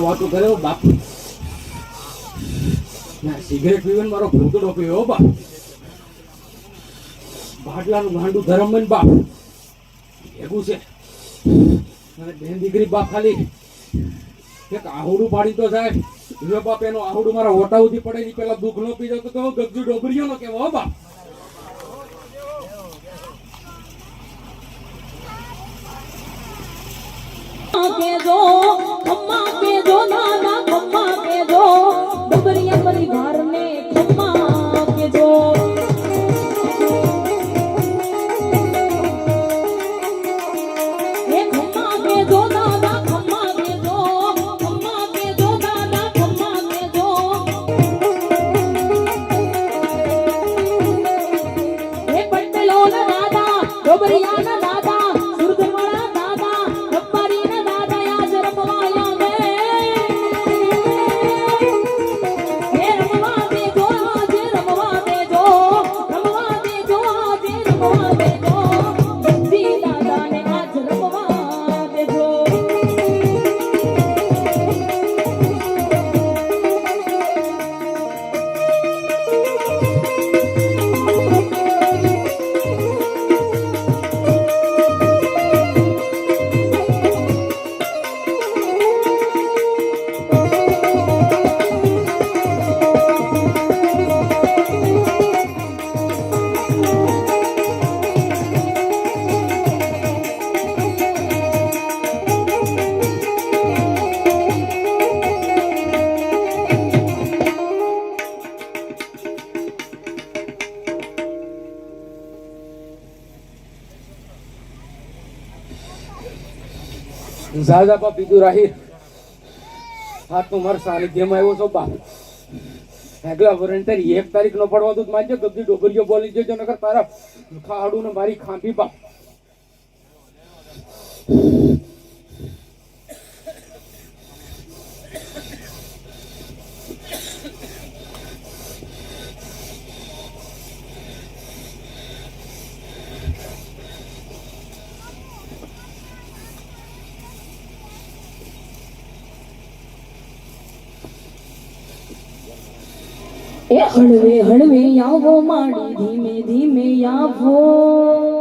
વાતો કર્યો બાપ સિગરેટ પીવાનું મારો ભૂતડો પીવો બાપ બાટલાનું ગાંડું ધરમ બન બાપ ભેગું છે અને બેન દીકરી બાપ ખાલી એક આહુડું પાડી તો સાહેબ જો બાપ એનો આહુડું મારા ઓટા ઉધી પડે ની પેલા દુઃખ નો પી જતો તો ગગજુ ડોબરીયો નો કેવો બાપ के दो खम्मा के दो नाना खम्मा के दो डबरिया परिवार में खम्मा के दो ये खम्मा के दो नाना खम्मा के दो खम्मा के दो नाना खम्मा के दो ये पटलो ना दादा डबरिया ना दादा ઝાઝા બાપ બીજું રાહી હા તું મારા સાનિધ્યમાં આવ્યો છો બાપ આગલા વોરંટી 1 તારીખ નો પડવા દૂધ માનજો ગબ્દી ડોબરીઓ બોલી જજો નકર તારા ખાડું ને મારી ખાંભી બાપ हड़वे हड़वे आવો माड़ी धीमे धीमे आવો